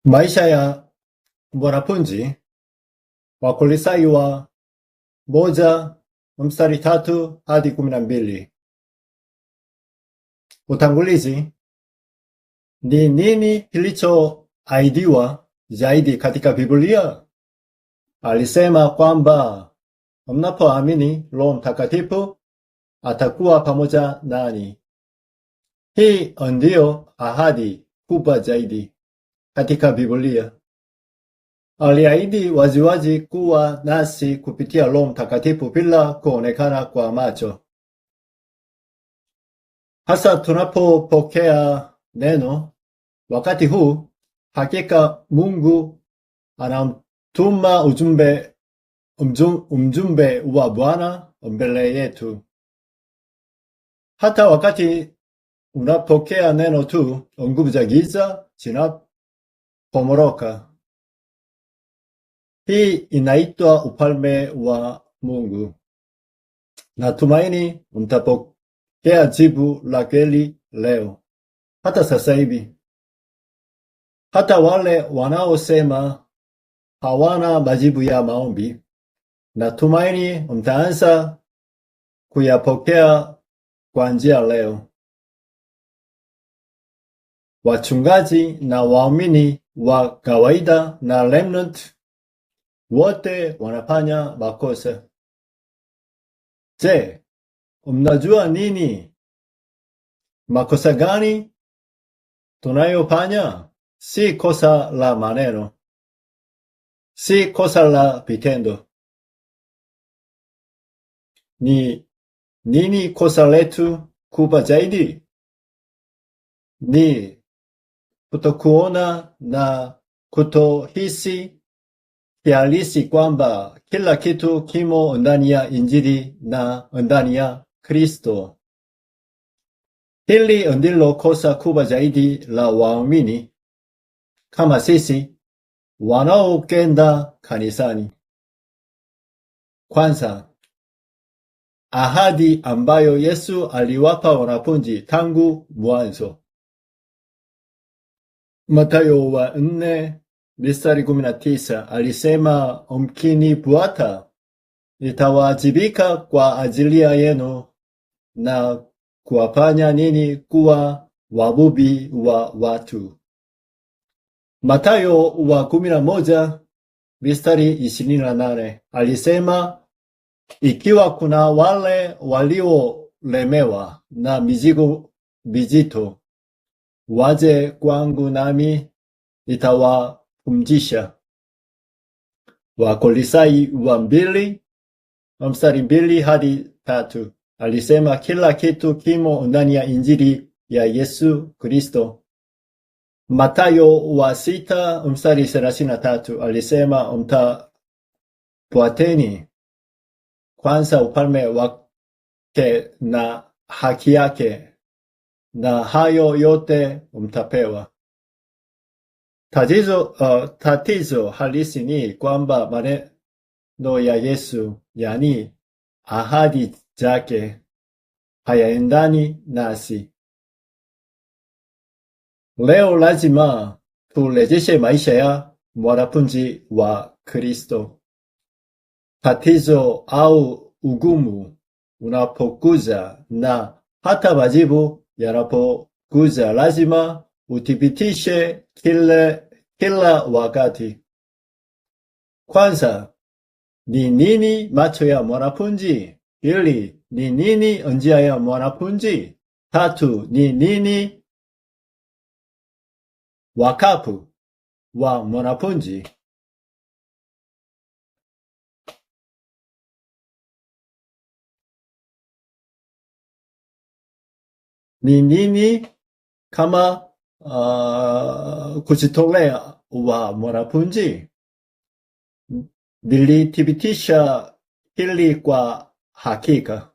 Maisha ya mwanafunzi Wakolosai 1:3 hadi 12. Utangulizi. Ni nini kilichoahidiwa zaidi katika Biblia? Alisema kwamba mnapoamini Roho Mtakatifu atakuwa pamoja nanyi. Hii ndio ahadi kubwa zaidi katika Biblia. Aliahidi waziwazi kuwa nasi kupitia Roho Mtakatifu bila kuonekana kwa macho. Hasa tunapopokea neno wakati huu, hakika Mungu anamtuma ujumbe wa Bwana mbele yetu. Hata wakati unapokea neno tu, nguvu za giza zinapomoroka. Hii inaitwa ufalme wa Mungu. Natumaini mtapokea jibu la kweli leo, hata sasa hivi. Hata wale wanaosema hawana majibu ya maombi, natumaini mtaanza kuyapokea kwa njia leo. Wachungaji na waumini wa kawaida na remnant wote wanafanya makosa. Je, mnajua nini? Makosa gani tunayofanya? Si kosa la maneno, si kosa la vitendo. Ni nini kosa letu kubwa zaidi? Ni kutokuona na kutohisi kihalisi kwamba kila kitu kimo ndani ya Injili na ndani ya Kristo. Hili ndilo kosa kubwa zaidi la waumini kama sisi wanaokwenda kanisani. Kwanza, ahadi ambayo Yesu aliwapa wanafunzi tangu mwanzo. Mathayo 4:19 alisema, mkinifuata nitawajibika kwa ajili yenu na kuwafanya ninyi kuwa wavuvi wa watu. Mathayo 11:28 alisema, ikiwa kuna wale waliolemewa na mizigo mizito, waje kwangu nami nitawapumzisha. Wakolosai 2:2 hadi 3 alisema kila kitu kimo ndani ya Injili ya Yesu Kristo. Mathayo 6:33 alisema, mtafuateni kwanza ufalme wake na haki yake, na hayo yote mtapewa. Tatizo halisi ni kwamba maneno ya Yesu, yani ahadi zake, hayaendani nasi. Leo lazima turejeshe maisha ya mwanafunzi wa Kristo. Tatizo au ugumu unapokuja na hata majibu yanapokuja, lazima uthibitishe kila wakati. Kwanza, ni nini macho ya mwanafunzi? Pili, ni nini njia ya mwanafunzi? Tatu, ni nini wakapu wa mwanafunzi? Ni nini kama kujitolea wa mwanafunzi? Nilithibitisha hili kwa hakika.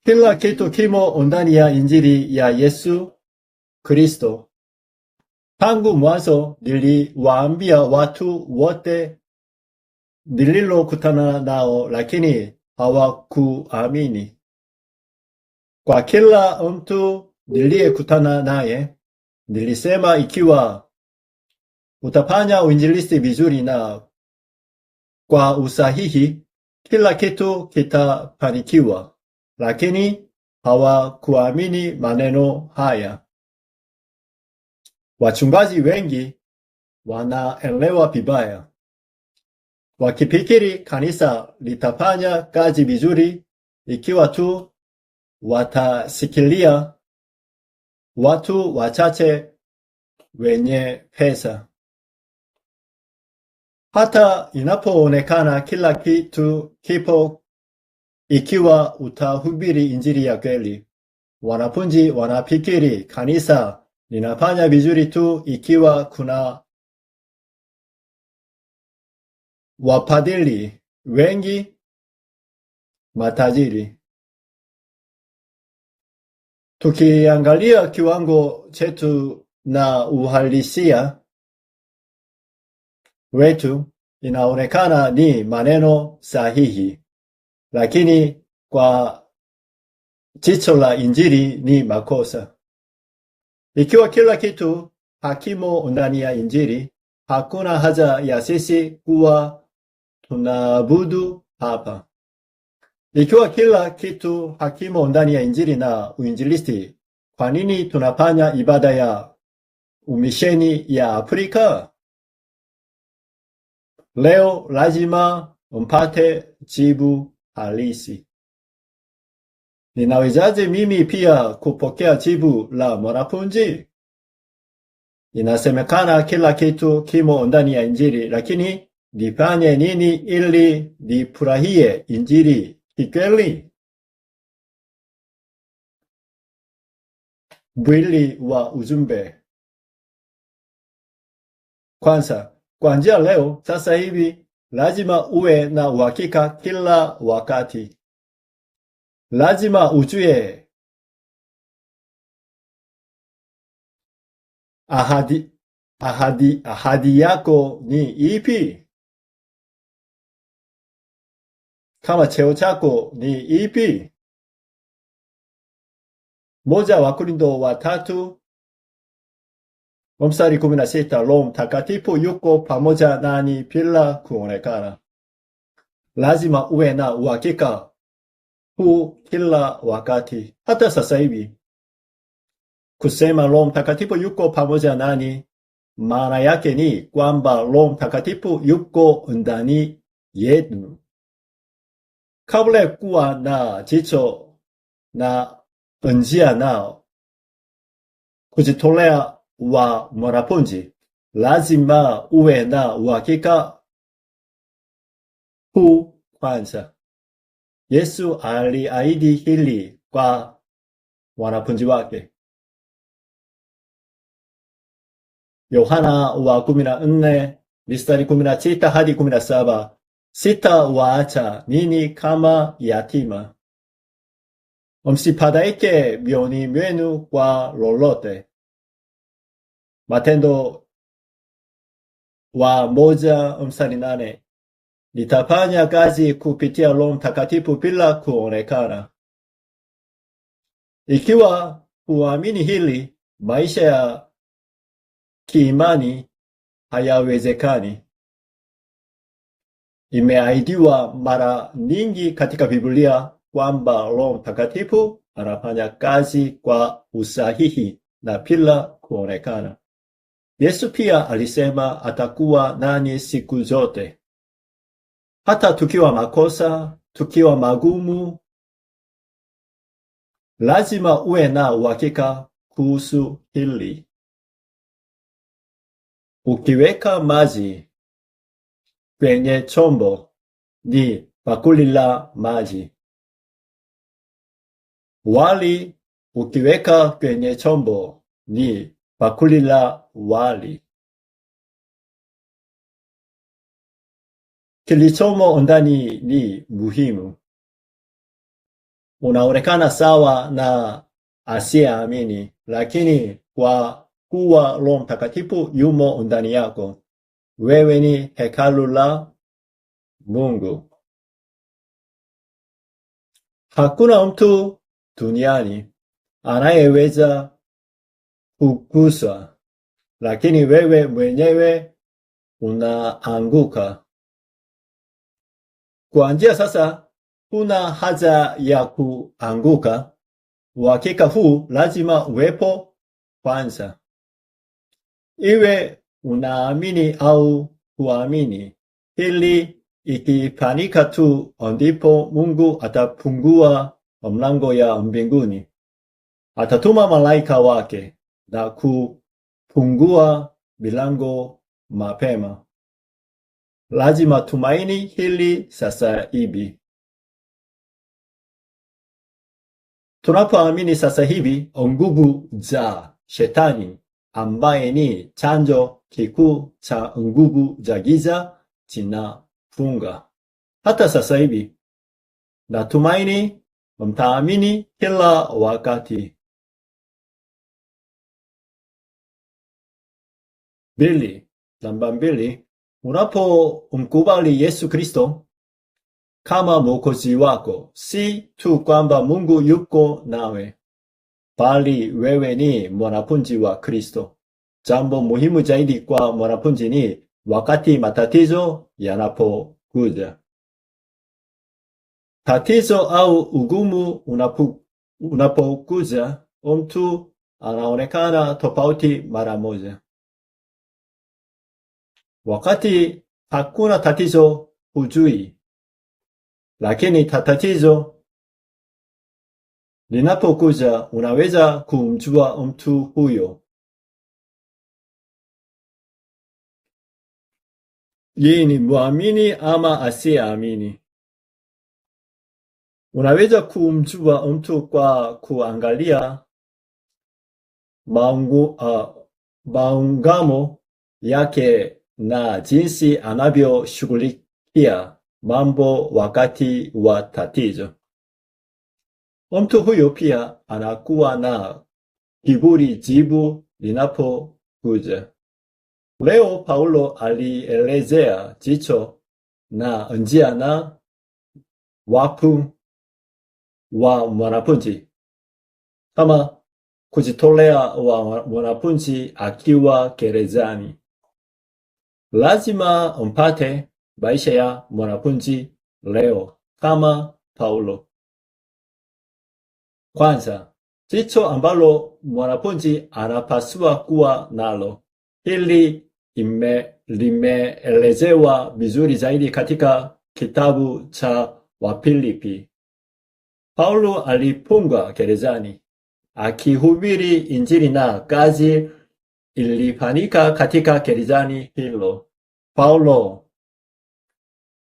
Kila kitu kimo ndani ya Injili ya Yesu Kristo. Tangu mwanzo niliwaambia watu wote nililokutana nao, lakini hawakuamini. Kwa kila mtu niliyekutana naye, nilisema ikiwa utafanya uinjilisti vizuri na kwa usahihi, kila kitu kitafanikiwa, lakini hawakuamini maneno haya. Wachungaji wengi wanaelewa vibaya, wakifikiri kanisa litafanya kazi vizuri ikiwa tu watasikilia watu wachache wenye pesa. Hata inapoonekana kila kitu kipo, ikiwa utahubiri injili ya kweli, wanafunzi wanafikiri kanisa linafanya vizuri tu ikiwa kuna wapadiri wengi matajiri. Tukiangalia kiwango chetu na uhalisia wetu, inaonekana ni maneno sahihi, lakini kwa jicho la injili ni makosa. Ikiwa kila kitu hakimo ndani ya injili, hakuna haja ya sisi kuwa tunaabudu hapa. Ikiwa kila kitu hakimo ndani ya injili na uinjilisti, kwa nini tunafanya ibada ya umisheni ya Afrika? Leo lazima mpate jibu halisi. Ninawezaje mimi pia kupokea jibu la mwanafunzi? Inasemekana kila kitu kimo ndani ya injili, lakini nifanye nini ili nifurahie injili kikweli? Mwili wa ujumbe. Kwanza, kuanzia leo, sasa hivi, lazima uwe na uhakika kila wakati. Lazima ujue ahadi yako ni ipi? Kama cheo chako ni ipi? Moja wa Korintho wa 3:16, Roho Mtakatifu yuko pamoja nani bila kuonekana. Lazima uwe na uhakika huu kila wakati, hata sasa hivi. Kusema Roho Mtakatifu yuko pamoja nani, maana yake ni kwamba Roho Mtakatifu yuko ndani yetu. Kabla kuwa na jicho na njia na kujitolea wa mwanafunzi, lazima uwe na uhakika huu kwanza. Yesu aliahidi hili kwa wanafunzi wake. Yohana wa 14:16 hadi 17, sitawaacha ninyi kama yatima. Msifadhaike mioyoni mwenu kwa lolote. Matendo wa 1:8, nitafanya kazi kupitia Roho Mtakatifu bila kuonekana. Ikiwa huamini hili, maisha ya kiimani hayawezekani. Imeahidiwa mara nyingi katika Biblia kwamba Roho Mtakatifu anafanya kazi kwa usahihi na bila kuonekana. Yesu pia alisema atakuwa nanyi siku zote. Hata tukiwa makosa, tukiwa magumu, lazima uwe na uhakika kuhusu hili. Ukiweka maji kwenye chombo, ni bakuli la maji. Wali ukiweka kwenye chombo, ni bakuli la wali. Kilichomo ndani ni muhimu. Unaonekana sawa na asiyeamini, lakini kwa kuwa Roho Mtakatifu yumo ndani yako, wewe ni hekalu la Mungu. Hakuna mtu duniani anayeweza kuguswa, lakini wewe mwenyewe unaanguka. Kuanzia sasa, huna haja ya kuanguka. Uhakika huu lazima uwepo kwanza. Iwe unaamini au huamini, hili ikifanyika tu ndipo Mungu atafungua mlango ya mbinguni. Atatuma malaika wake na kufungua milango mapema. Lazima tumaini hili sasa hivi. Tunapoamini sasa hivi, nguvu za shetani ambaye ni chanzo kikuu cha nguvu za giza zinafunga. Hata sasa hivi, natumaini mtaamini kila wakati. Namba 2, unapomkubali Yesu Kristo kama Mwokozi wako, si tu kwamba Mungu yuko nawe, bali wewe ni mwanafunzi wa Kristo. Jambo muhimu zaidi kwa mwanafunzi ni wakati matatizo yanapokuja. Tatizo au ugumu unapokuja, mtu anaonekana tofauti mara moja. Wakati hakuna tatizo hujui, lakini tatizo linapokuja unaweza kumjua mtu huyo. Yeye ni muamini ama asiamini. Unaweza kumjua mtu kwa kuangalia maungamo yake na jinsi anavyoshughulikia mambo wakati wa tatizo. Mtu huyo pia anakuwa na kiburi jibu linapokuja. Leo Paulo alielezea jicho na njia na wapu wa mwanafunzi kama kujitolea wa mwanafunzi akiwa gerezani. Lazima mpate maisha ya mwanafunzi leo kama Paulo. Kwanza, jicho ambalo mwanafunzi anapaswa kuwa nalo. Hili limeelezewa vizuri zaidi katika kitabu cha Wafilipi. Paulo alifungwa gerezani akihubiri Injili na kazi ilifanyika katika gerezani hilo. Paulo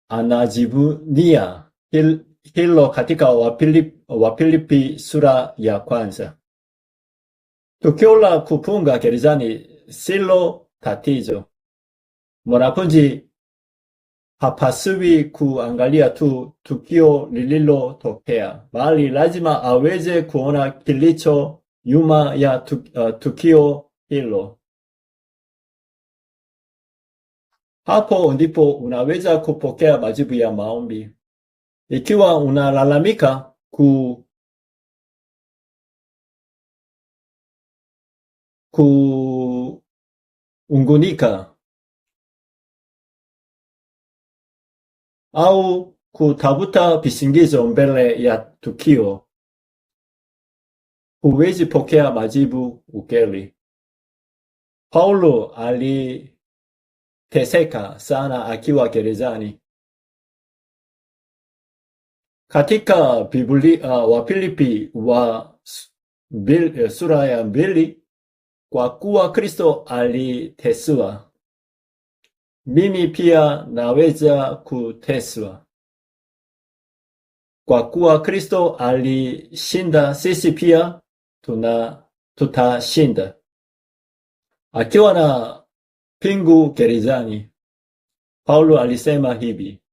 anajivunia hilo katika Wafilipi sura ya 1. Tukio la kufunga gerezani silo tatizo. Mwanafunzi hapaswi kuangalia tu tukio lililotokea, bali lazima aweze kuona kilicho nyuma ya tukio hilo. Hapo ndipo unaweza kupokea majibu ya maombi. Ikiwa unalalamika kuungunika au kutafuta visingizo mbele ya tukio, huwezi pokea majibu ukweli. Paulo aliteseka sana akiwa gerezani. Katika Biblia Wafilipi sura ya 2, kwa kuwa Kristo aliteswa, mimi pia naweza kuteswa. Kwa kuwa Kristo alishinda, sisi pia tutashinda. Akiwa na pingu gerezani, Paulo alisema hivi: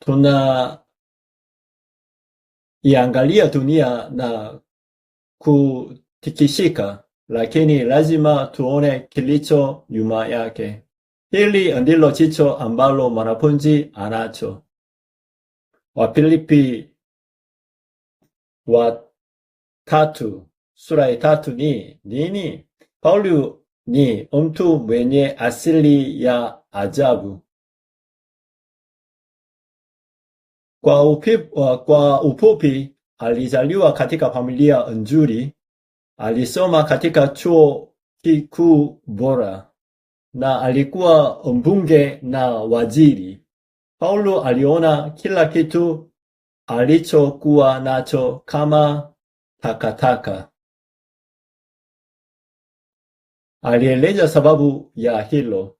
tunaiangalia dunia na kutikishika, lakini lazima tuone kilicho nyuma yake. Hili ndilo jicho ambalo mwanafunzi anacho. Wafilipi wa tatu, sura ya tatu ni nini? Paulo ni mtu mwenye asili ya ajabu. Kwa ufupi, alizaliwa katika familia nzuri, alisoma katika chuo kikuu bora, na alikuwa mbunge na waziri. Paulo aliona kila kitu alichokuwa nacho kama takataka. Alieleza sababu ya hilo.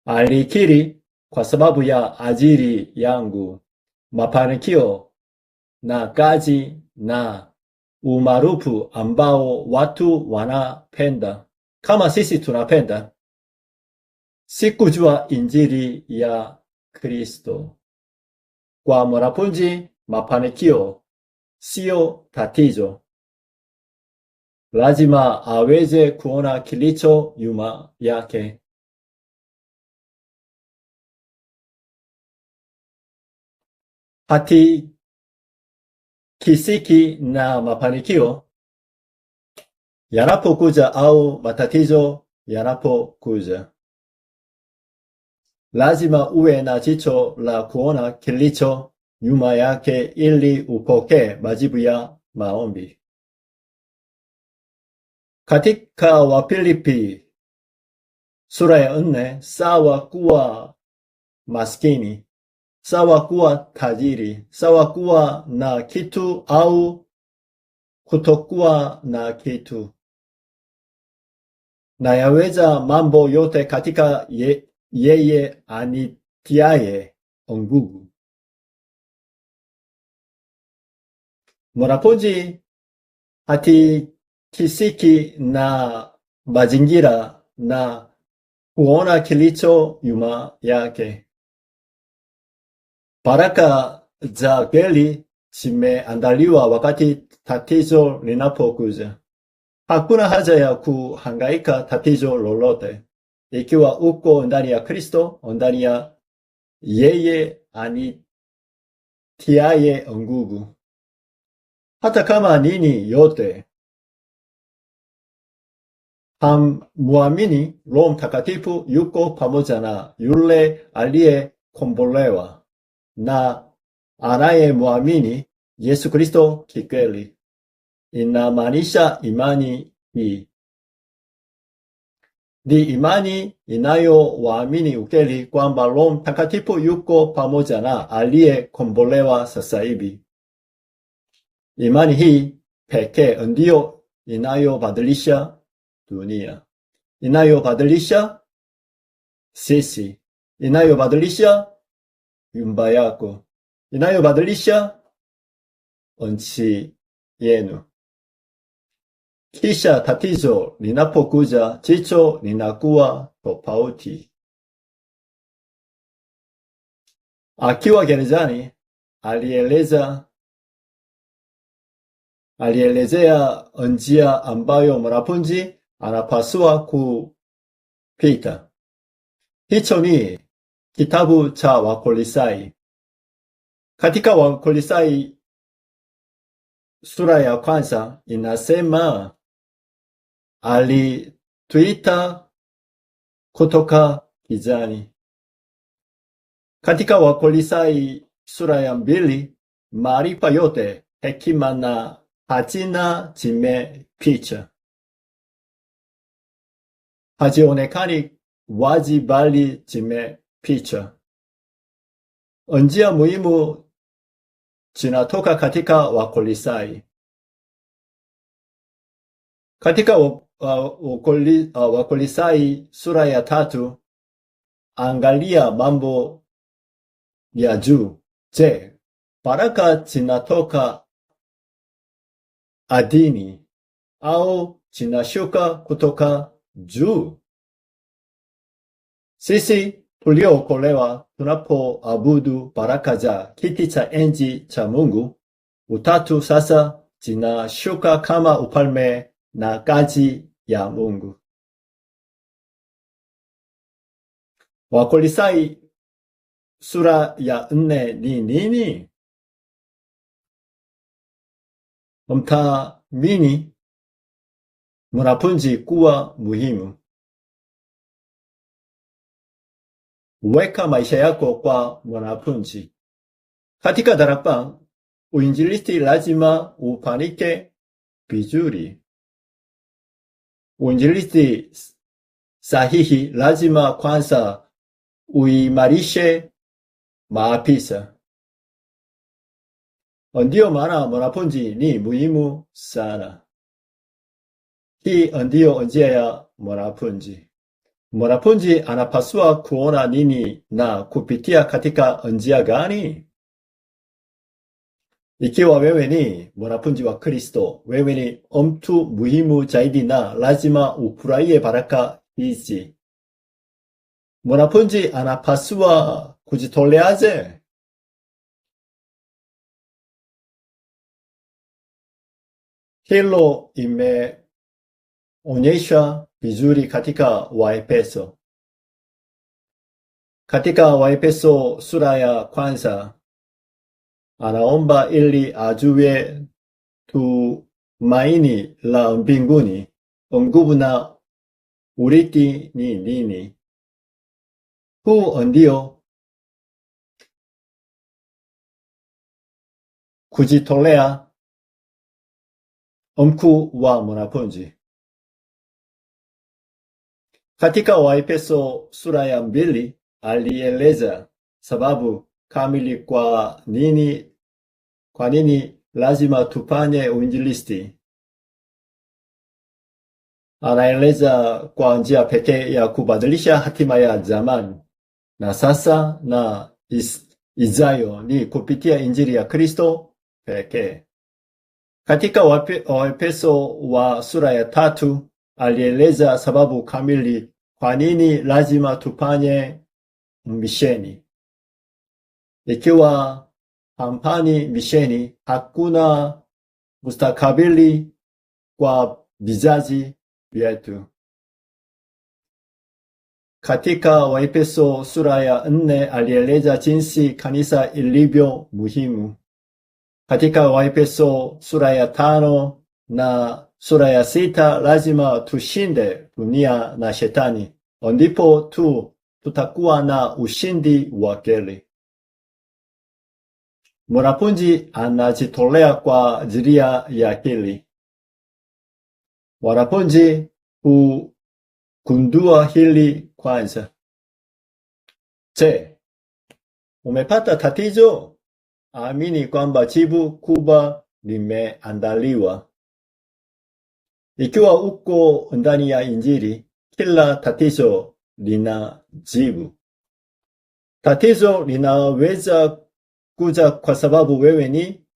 Alikiri, kwa sababu ya ajili yangu, mafanikio na kazi na umaarufu ambao watu wanapenda kama sisi tunapenda, sikujua injili ya Kristo. Kwa mwanafunzi, mafanikio sio tatizo. Lazima aweze kuona kilicho nyuma yake. Hati kisiki na mafanikio yanapokuja au matatizo yanapokuja, lazima uwe na jicho la kuona kilicho nyuma yake ili upokee majibu ya maombi. Katika Wafilipi sura ya 4, sawa kuwa maskini, sawa kuwa tajiri, sawa kuwa na kitu au kutokuwa na kitu, na yaweza mambo yote katika yeye anitiaye nguvu. Mwanafunzi hatikisiki na mazingira na kuona kilicho nyuma yake. Baraka za kweli zimeandaliwa wakati tatizo linapokuja. Hakuna haja ya kuhangaika tatizo lolote. Ikiwa uko ndani ya Kristo, ndani ya yeye anitiaye nguvu. Hata kama nini yote hamwamini, Roho Mtakatifu yuko pamoja na yule aliyekombolewa na anayemwamini Yesu Kristo kikweli. Inamaanisha imani hii ni imani inayowaamini ukweli kwamba Roho Mtakatifu yuko pamoja na aliyekombolewa sasa hivi. Imani hii pekee ndiyo inayobadilisha dunia, inayobadilisha sisi, inayobadilisha nyumba yako, inayobadilisha nchi yenu. Kisha tatizo linapokuja, jicho linakuwa tofauti. Akiwa gerezani, alielezea njia ambayo mwanafunzi anapaswa kupita. Hicho ni kitabu cha Wakolosai. Katika Wakolosai sura ya 1 inasema, alituita kutoka gizani. Katika Wakolosai sura ya 2, maarifa yote, hekima na hazina zimefichwa. hazionekani wazi bali zimefichwa. Njia muhimu zinatoka katika Wakolosai. Katika Wakolosai sura ya 3, angalia mambo ya juu. Je, baraka zinatoka ardhini au zinashuka kutoka juu? Sisi tuliookolewa tunapoabudu baraka za kiti cha enzi cha Mungu, Utatu sasa zinashuka kama ufalme na kazi ya Mungu. Wakolosai sura ya 4 ni nini? mthamini mwanafunzi kuwa muhimu. Weka maisha yako kwa mwanafunzi. Katika darasa, uinjilisti lazima ufanyike vizuri. Uinjilisti sahihi lazima kwanza uimarishe maafisa. Ndio maana mwanafunzi ni muhimu sana. Hii ndio njia ya mwanafunzi. Mwanafunzi anapaswa kuona nini na kupitia katika njia gani? Ikiwa wewe ni mwanafunzi wa Kristo, wewe ni mtu muhimu zaidi na lazima ufurahie baraka hizi. Mwanafunzi anapaswa kujitoleaje? Hilo imeonyesha vizuri katika Waefeso. Katika Waefeso sura ya kwanza, anaomba ili ajue tumaini la mbinguni, nguvu na urithi ni nini. Huu ndio kujitolea mkuu wa mwanafunzi. Katika Waefeso sura ya 2 alieleza sababu kamili kwa nini lazima tufanye uinjilisti. Anaeleza kwa njia pekee ya kubadilisha hatima ya zamani na sasa na ijayo ni kupitia injili ya Kristo pekee. Katika Waefeso wa sura ya 3 alieleza sababu kamili kwa nini lazima tufanye misheni. Ikiwa hamfanyi misheni, hakuna mustakabali kwa vizazi vyetu. Katika Waefeso sura ya 4 alieleza jinsi kanisa ilivyo muhimu. Katika Waefeso sura ya 5 na sura ya 6 lazima tushinde dunia na shetani. Ndipo tutakuwa na ushindi wa kweli. Mwanafunzi anajitolea kwa ajili ya hili. Wanafunzi hugundua hili kwanza. Je, umepata tatizo? Amini kwamba jibu kubwa limeandaliwa. Ikiwa uko ndani ya Injili, kila tatizo lina jibu. Tatizo linaweza kuja kwa sababu wewe ni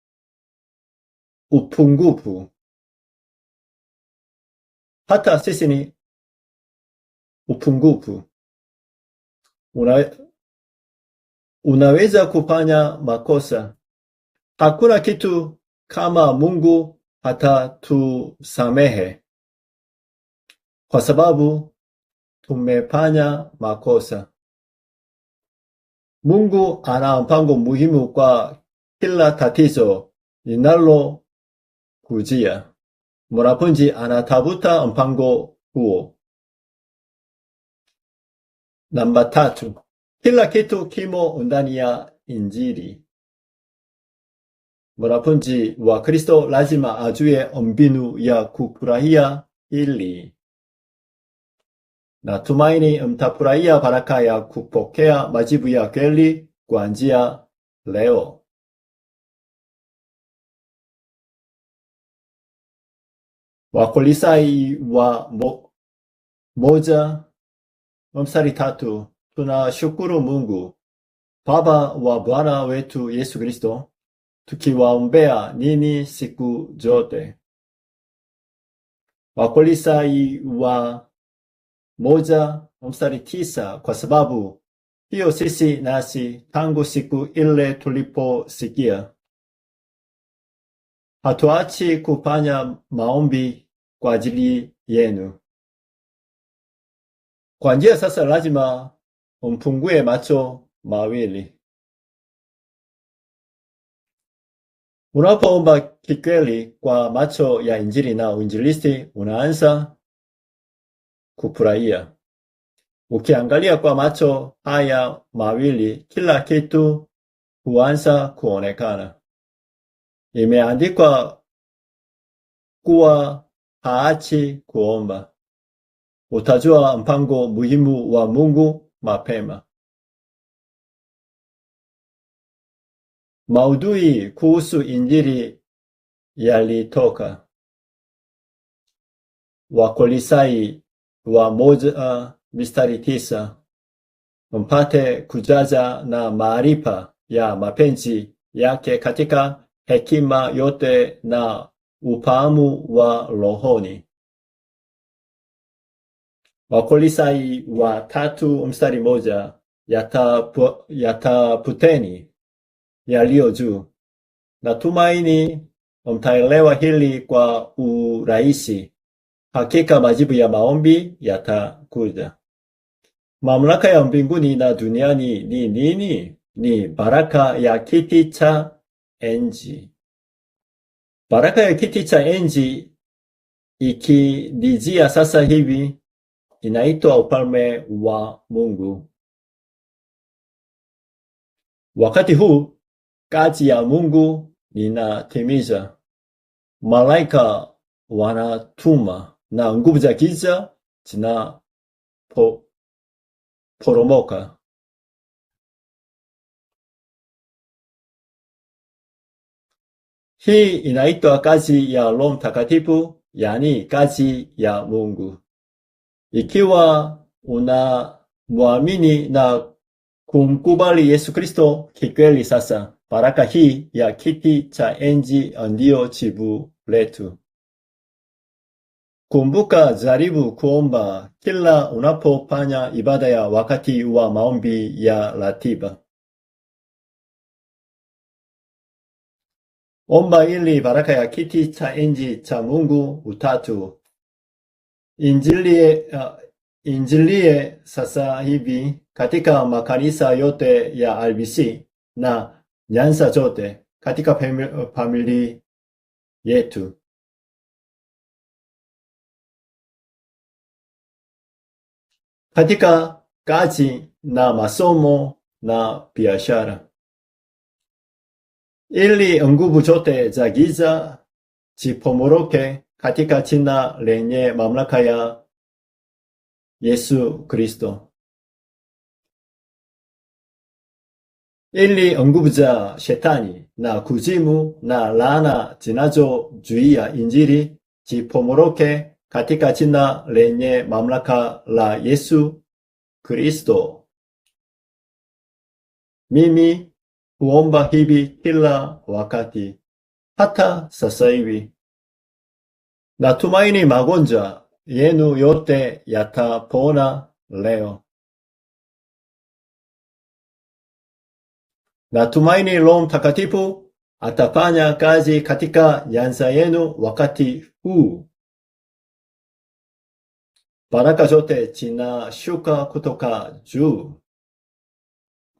upungufu. Hata sisi ni upungufu. Unaweza kufanya makosa. Hakuna kitu kama Mungu hatatusamehe kwa sababu tumefanya makosa. Mungu ana mpango muhimu kwa kila tatizo linalokujia. Mwanafunzi anatafuta mpango huo. Namba 3. Kila kitu kimo ndani ya Injili. Mwanafunzi wa Kristo lazima ajue mbinu ya kufurahia hili. Natumaini mtafurahia baraka ya kupokea majibu ya kweli kuanzia leo. Wakolosai wa 1:3. Tunashukuru Mungu Baba wa Bwana wetu Yesu Kristo, tukiwaombea ninyi siku zote. Wakolosai wa 1:9. Kwa sababu hiyo sisi nasi tangu siku ile tuliposikia hatuachi kufanya maombi kwa ajili yenu. Kwa njia sasa lazima mfungue macho mawili. Unapoomba kikweli kwa macho ya Injili na uinjilisti, unaanza kufurahia. Ukiangalia kwa macho haya mawili, kila kitu huanza kuonekana. Imeandikwa kuwa haachi kuomba. Utajua mpango muhimu wa Mungu mapema. Maudhui kuhusu Injili yalitoka. Wakolosai 1:9 mpate kujaza na maarifa ya mapenzi yake katika hekima yote na ufahamu wa rohoni. Wakolosai 3:1 yatafuteni yaliyo juu. Natumaini mtaelewa hili kwa urahisi. Hakika majibu ya maombi yatakuja. Mamlaka ya mbinguni na duniani ni nini? Ni baraka ya kiti cha enzi. Baraka ya kiti cha enzi ikinijia sasa hivi inaitwa ufalme wa Mungu. Wakati huu kazi ya Mungu inatimiza. Malaika wanatuma na nguvu za giza zinaporomoka. Hii inaitwa kazi ya Roho Mtakatifu, yani kazi ya Mungu. Ikiwa unamwamini na kumkubali Yesu Kristo kikweli sasa, baraka hii ya kiti cha enzi ndiyo jibu letu. Kumbuka, jaribu kuomba kila unapofanya ibada ya wakati wa maombi ya ratiba. Omba ili baraka ya kiti cha enzi cha Mungu Utatu injilie sasa hivi katika makanisa yote ya RBC na nyanza zote katika familia yetu. Katika kazi na masomo na biashara. Ili nguvu zote za giza zipomoroke katika jina lenye mamlaka ya Yesu Kristo. Ili nguvu za shetani na kuzimu na laana zinazozuia Injili zipomoroke katika jina lenye mamlaka la Yesu Kristo. Mimi huomba hivi kila wakati, hata sasa hivi. Natumaini magonjwa yenu yote yatapona leo. Natumaini Roho Mtakatifu atafanya kazi katika nyanza yenu wakati huu. Baraka zote zinashuka kutoka juu.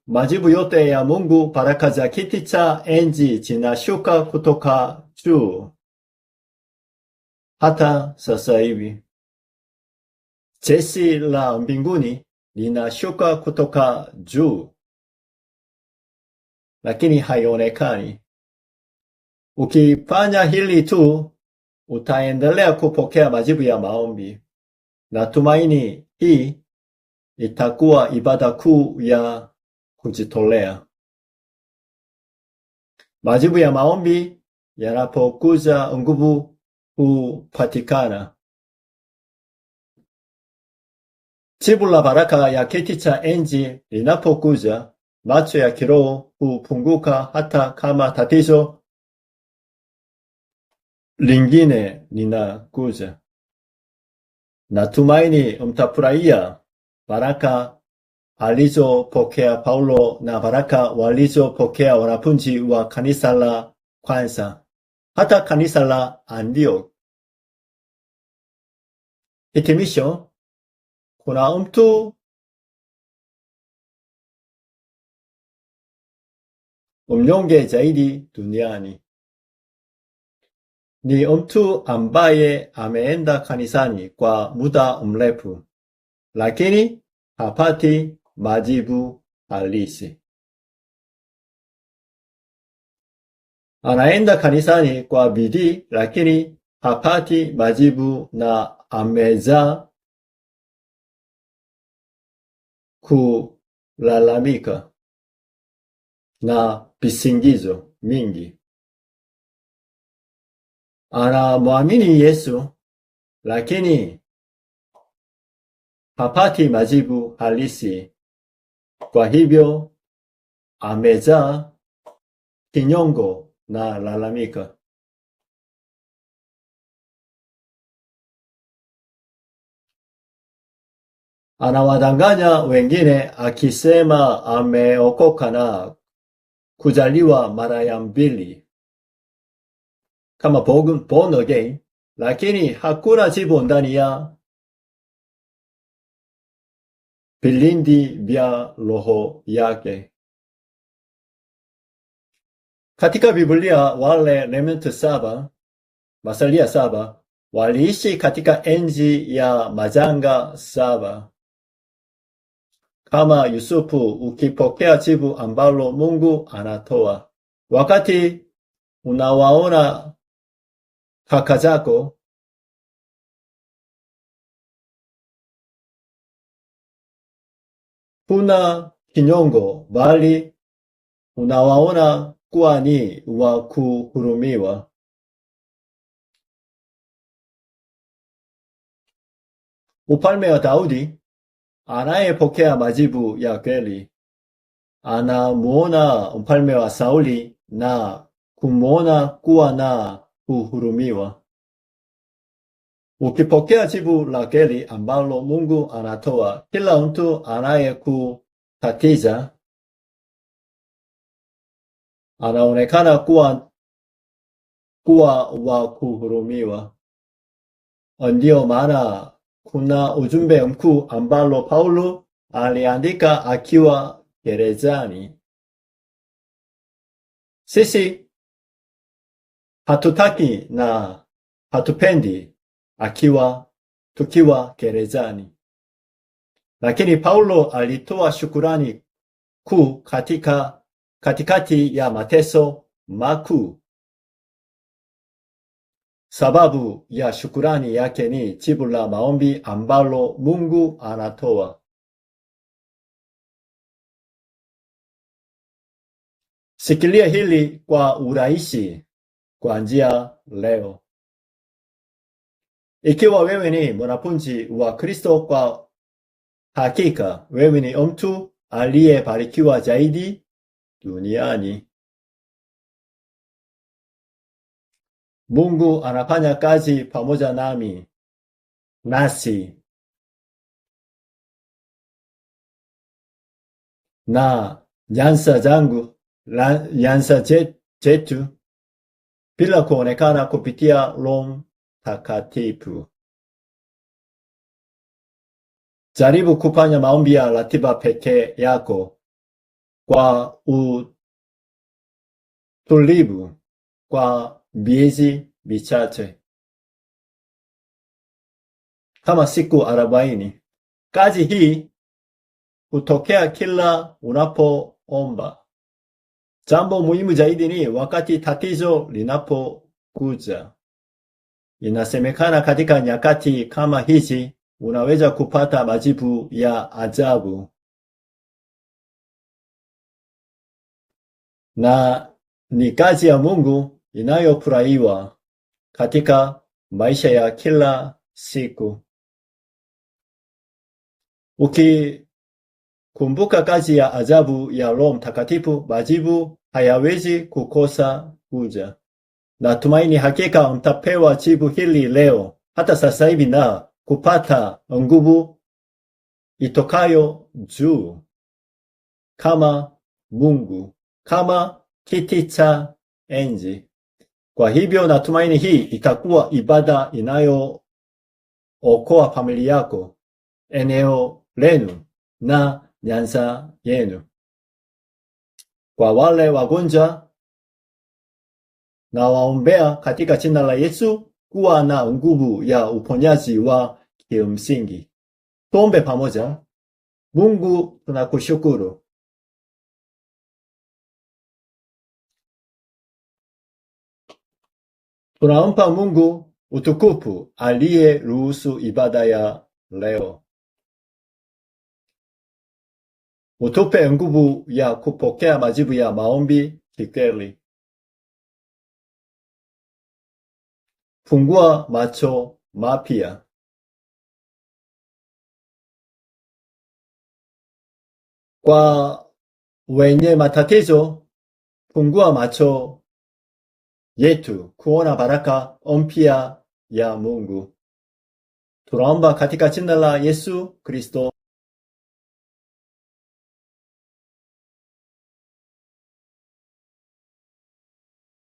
Majibu yote ya Mungu, baraka za kiti cha enzi zinashuka kutoka juu. Hata sasa hivi. Jeshi la mbinguni linashuka kutoka juu. Lakini haionekani. Ukifanya hili tu, utaendelea kupokea majibu ya maombi. Natumaini hii itakuwa ibada kuu ya kujitolea. Majibu ya maombi yanapokuja, nguvu hupatikana. Jibu la baraka ya kiti cha enzi linapokuja, macho ya kiroho hupunguka hata kama tatizo lingine linakuja. Natumaini mtafurahia baraka alizopokea Paulo na baraka walizopokea wanafunzi wa kanisa la kwanza, hata kanisa la Antioch. Hitimisho, kuna mtu mnyonge zaidi duniani. Ni mtu ambaye ameenda kanisani kwa muda mrefu, lakini hapati majibu halisi. Anaenda kanisani kwa bidii, lakini hapati majibu na amejaa kulalamika na visingizo mingi. Anamwamini Yesu, lakini hapati majibu halisi. Kwa hivyo amejaa kinyongo na lalamika. Anawadanganya wengine akisema ameokoka na kuzaliwa mara ya pili kama born again, lakini hakuna jibu ndani ya vilindi vya roho yake. Katika Biblia wale remnant 7, masalia 7, waliishi katika enzi ya majanga 7. Kama Yusufu, ukipokea jibu ambalo Mungu anatoa. Wakati unawaona kaka zako huna kinyongo, bali unawaona kuwa ni wa kuhurumiwa. Ufalme wa Daudi anayepokea majibu ya kweli anamuona mfalme wa Sauli na kumuona kuwa na kuhurumiwa. Ukipokea jibu la kweli ambalo Mungu anatoa, kila mtu anayekutatiza anaonekana kuwa wa kuhurumiwa. Ndio maana kuna ujumbe mkuu ambalo Paulo aliandika akiwa gerezani. Sisi hatutaki na hatupendi tukiwa gerezani. Lakini Paulo alitoa shukurani kuu katikati ya mateso makuu. Sababu ya shukurani yake ni jibu la maombi ambalo Mungu anatoa. Sikilia hili kwa urahisi kuanzia leo. Ikiwa wewe ni mwanafunzi wa Kristo, kwa hakika wewe ni mtu aliyebarikiwa zaidi duniani. Mungu anafanya kazi pamoja nasi na nyanza zetu bila kuonekana kupitia Roho Mtakatifu. Jaribu kufanya maombi ya ratiba peke yako kwa utulivu kwa miezi michache, kama siku 40. Kazi hii hutokea kila unapoomba. Jambo muhimu zaidi ni wakati tatizo linapokuja. Inasemekana katika nyakati kama hizi unaweza kupata majibu ya ajabu. Na ni kazi ya Mungu inayofurahiwa katika maisha ya kila siku. Ukikumbuka kazi ya ajabu ya Roho Mtakatifu, majibu hayawezi kukosa kuja. Natumaini hakika mtapewa jibu hili leo, hata sasa hivi, na kupata nguvu itokayo juu kama Mungu, kama kiti cha enzi. Kwa hivyo natumaini hii itakuwa ibada inayookoa familia yako, eneo lenu na nyanza yenu. Kwa wale wagonjwa Nawaombea katika jina la Yesu kuwa na nguvu ya uponyaji wa kimsingi. Tuombe pamoja. Mungu, tunakushukuru. Tunampa Mungu utukufu aliyeruhusu ibada ya leo. Utupe nguvu ya kupokea majibu ya maombi kikweli. Fungua macho mapya. Kwa wenye matatizo, fungua macho yetu kuona baraka mpya ya Mungu. Tunaomba katika jina la Yesu Kristo.